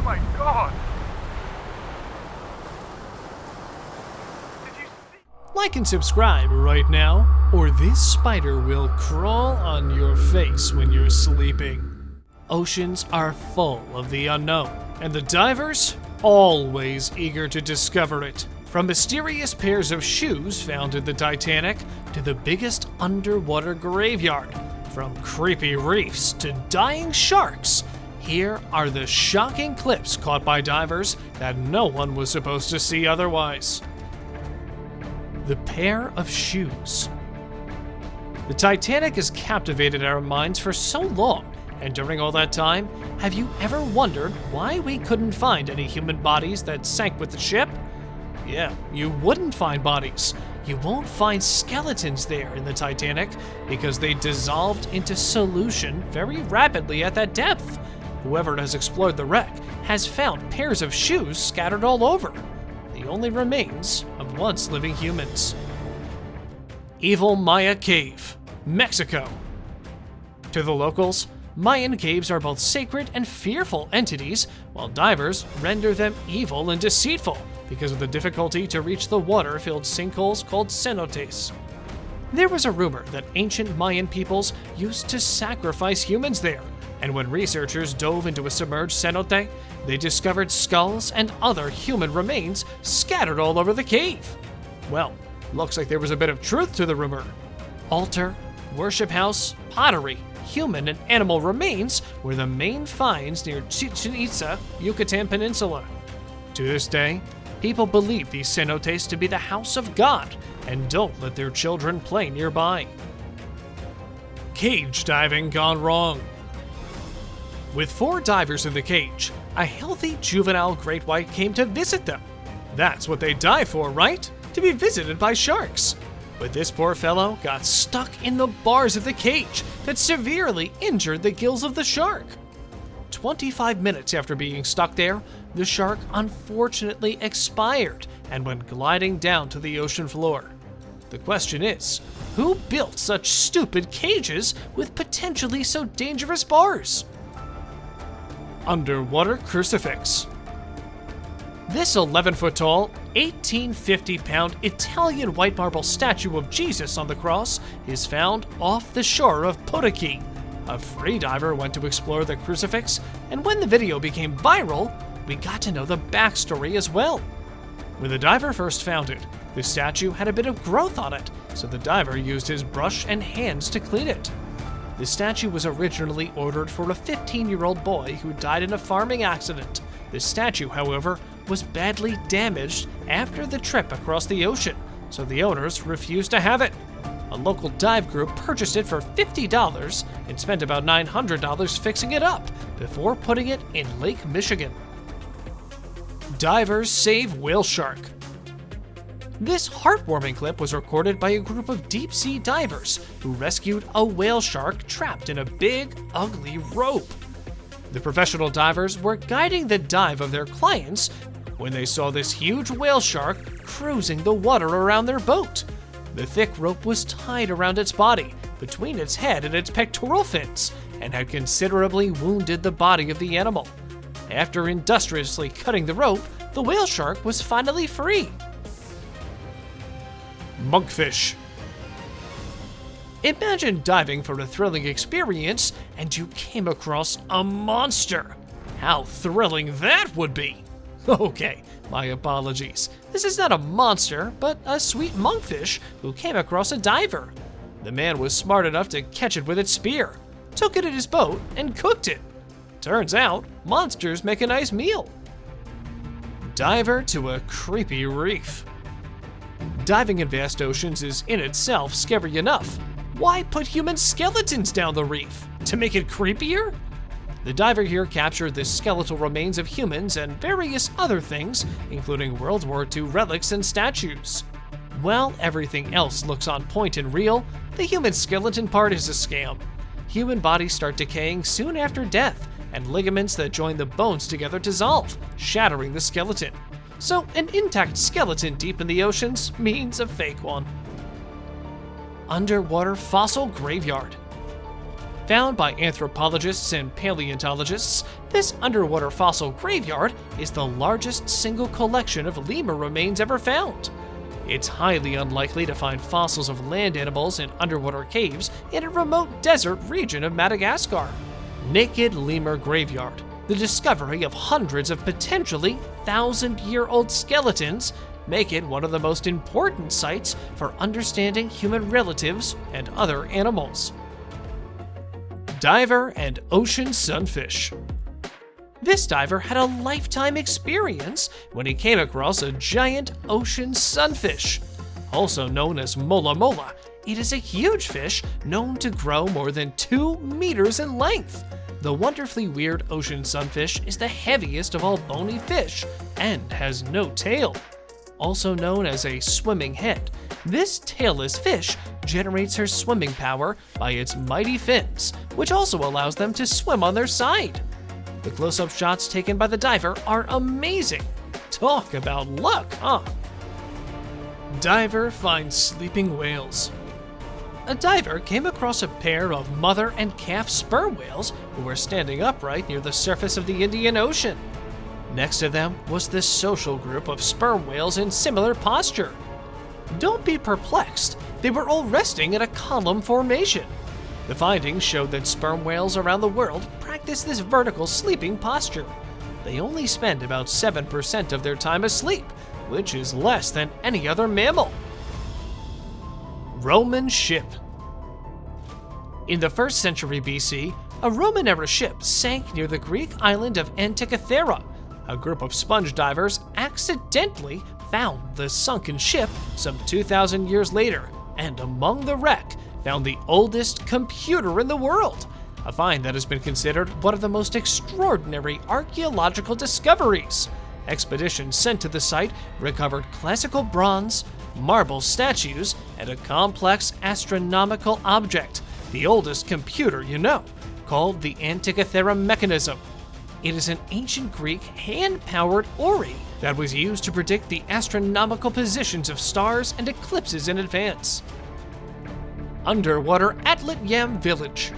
my god! Did you see? Like and subscribe right now, or this spider will crawl on your face when you're sleeping. Oceans are full of the unknown, and the divers always eager to discover it. From mysterious pairs of shoes found in the Titanic to the biggest underwater graveyard, from creepy reefs to dying sharks, here are the shocking clips caught by divers that no one was supposed to see otherwise. The pair of shoes. The Titanic has captivated our minds for so long, and during all that time, have you ever wondered why we couldn't find any human bodies that sank with the ship? Yeah, you wouldn't find bodies. You won't find skeletons there in the Titanic because they dissolved into solution very rapidly at that depth. Whoever has explored the wreck has found pairs of shoes scattered all over, the only remains of once living humans. Evil Maya Cave, Mexico. To the locals, Mayan caves are both sacred and fearful entities, while divers render them evil and deceitful because of the difficulty to reach the water-filled sinkholes called cenotes. There was a rumor that ancient Mayan peoples used to sacrifice humans there, and when researchers dove into a submerged cenote, they discovered skulls and other human remains scattered all over the cave. Well, looks like there was a bit of truth to the rumor. Altar, worship house, pottery, human and animal remains were the main finds near Chichen Itza, Yucatan Peninsula. To this day, people believe these cenotes to be the house of God and don't let their children play nearby. Cage diving gone wrong. With 4 divers in the cage, a healthy juvenile great white came to visit them. That's what they dive for, right? To be visited by sharks. But this poor fellow got stuck in the bars of the cage that severely injured the gills of the shark. 25 minutes after being stuck there, the shark unfortunately expired and went gliding down to the ocean floor. The question is, who built such stupid cages with potentially so dangerous bars? Underwater crucifix. This 11-foot-tall, 1,850-pound Italian white marble statue of Jesus on the cross is found off the shore of Potaki. A freediver went to explore the crucifix, and when the video became viral, we got to know the backstory as well. When the diver first found it, the statue had a bit of growth on it, so the diver used his brush and hands to clean it. The statue was originally ordered for a 15-year-old boy who died in a farming accident. The statue, however, was badly damaged after the trip across the ocean, so the owners refused to have it. A local dive group purchased it for $50 and spent about $900 fixing it up before putting it in Lake Michigan. Divers save whale shark. This heartwarming clip was recorded by a group of deep-sea divers who rescued a whale shark trapped in a big, ugly rope. The professional divers were guiding the dive of their clients when they saw this huge whale shark cruising the water around their boat. The thick rope was tied around its body, between its head and its pectoral fins, and had considerably wounded the body of the animal. After industriously cutting the rope, the whale shark was finally free. Monkfish. Imagine diving for a thrilling experience and you came across a monster. How thrilling that would be! Okay, my apologies. This is not a monster, but a sweet monkfish who came across a diver. The man was smart enough to catch it with its spear, took it in his boat, and cooked it. Turns out, monsters make a nice meal. Diver to a creepy reef. Diving in vast oceans is in itself scary enough. Why put human skeletons down the reef? To make it creepier? The diver here captured the skeletal remains of humans and various other things, including World War II relics and statues. While everything else looks on point and real, the human skeleton part is a scam. Human bodies start decaying soon after death, and ligaments that join the bones together dissolve, shattering the skeleton. So an intact skeleton deep in the oceans means a fake one. Underwater fossil graveyard. Found by anthropologists and paleontologists, this underwater fossil graveyard is the largest single collection of lemur remains ever found. It's highly unlikely to find fossils of land animals in underwater caves in a remote desert region of Madagascar. Naked Lemur Graveyard. The discovery of hundreds of potentially 1,000-year-old skeletons make it one of the most important sites for understanding human relatives and other animals. Diver and ocean sunfish. This diver had a lifetime experience when he came across a giant ocean sunfish. Also known as mola mola, it is a huge fish known to grow more than 2 meters in length. The wonderfully weird ocean sunfish is the heaviest of all bony fish and has no tail. Also known as a swimming head, this tailless fish generates her swimming power by its mighty fins, which also allows them to swim on their side. The close-up shots taken by the diver are amazing. Talk about luck, huh? Diver finds sleeping whales. A diver came across a pair of mother and calf sperm whales who were standing upright near the surface of the Indian Ocean. Next to them was this social group of sperm whales in similar posture. Don't be perplexed, they were all resting in a column formation. The findings showed that sperm whales around the world practice this vertical sleeping posture. They only spend about 7% of their time asleep, which is less than any other mammal. Roman ship. In the 1st century BC, a Roman-era ship sank near the Greek island of Antikythera. A group of sponge divers accidentally found the sunken ship some 2,000 years later, and among the wreck found the oldest computer in the world, a find that has been considered one of the most extraordinary archaeological discoveries. Expeditions sent to the site recovered classical bronze, marble statues, and a complex astronomical object, the oldest computer you know, called the Antikythera mechanism. It is an ancient Greek hand-powered orrery that was used to predict the astronomical positions of stars and eclipses in advance. Underwater Atlit-Yam village.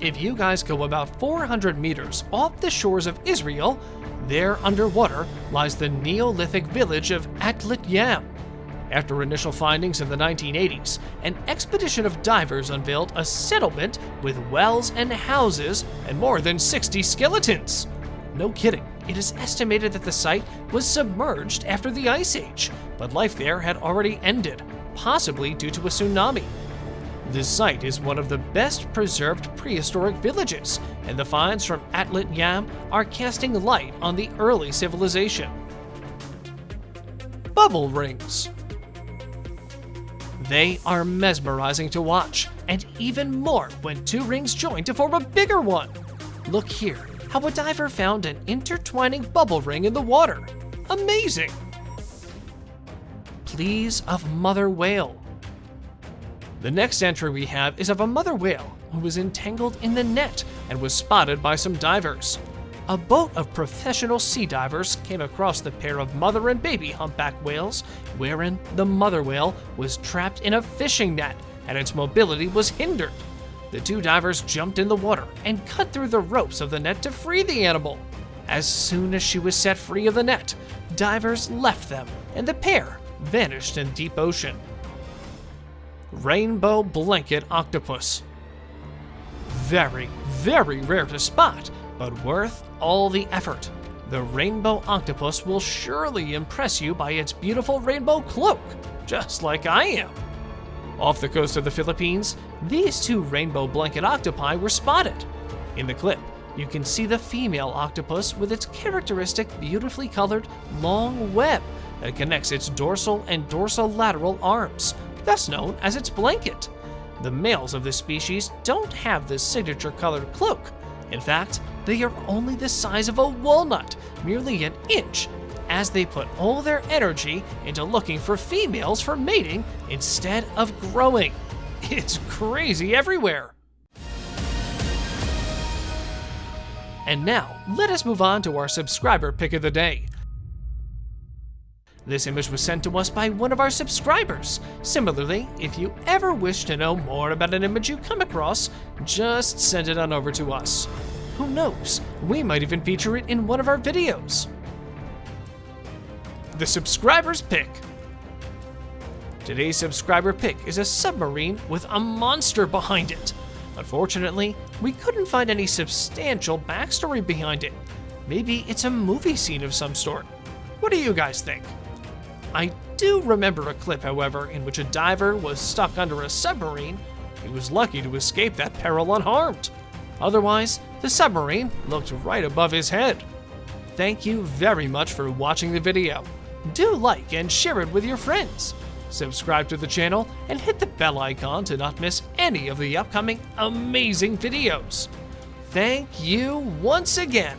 If you guys go about 400 meters off the shores of Israel, there underwater lies the Neolithic village of Atlit-Yam. After initial findings in the 1980s, an expedition of divers unveiled a settlement with wells and houses and more than 60 skeletons. No kidding, it is estimated that the site was submerged after the Ice Age, but life there had already ended, possibly due to a tsunami. This site is one of the best preserved prehistoric villages, and the finds from Atlit-Yam are casting light on the early civilization. Bubble rings. They are mesmerizing to watch, and even more when 2 rings join to form a bigger one. Look here, how a diver found an intertwining bubble ring in the water. Amazing! Pleas of mother whale. The next entry we have is of a mother whale who was entangled in the net and was spotted by some divers. A boat of professional sea divers came across the pair of mother and baby humpback whales, wherein the mother whale was trapped in a fishing net and its mobility was hindered. The 2 divers jumped in the water and cut through the ropes of the net to free the animal. As soon as she was set free of the net, divers left them and the pair vanished in deep ocean. Rainbow blanket octopus. Very, very rare to spot, but worth all the effort. The rainbow octopus will surely impress you by its beautiful rainbow cloak, just like I am. Off the coast of the Philippines, these 2 rainbow blanket octopi were spotted. In the clip, you can see the female octopus with its characteristic beautifully colored long web that connects its dorsal and dorsolateral arms, thus known as its blanket. The males of this species don't have this signature colored cloak. In fact, they are only the size of a walnut, merely an inch, as they put all their energy into looking for females for mating instead of growing. It's crazy everywhere. And now, let us move on to our subscriber pick of the day. This image was sent to us by one of our subscribers. Similarly, if you ever wish to know more about an image you come across, just send it on over to us. Who knows, we might even feature it in one of our videos. The subscriber's pick. Today's subscriber pick is a submarine with a monster behind it. Unfortunately, we couldn't find any substantial backstory behind it. Maybe it's a movie scene of some sort. What do you guys think? I do remember a clip, however, in which a diver was stuck under a submarine. He was lucky to escape that peril unharmed. Otherwise, the submarine looked right above his head. Thank you very much for watching the video. Do like and share it with your friends. Subscribe to the channel and hit the bell icon to not miss any of the upcoming amazing videos. Thank you once again.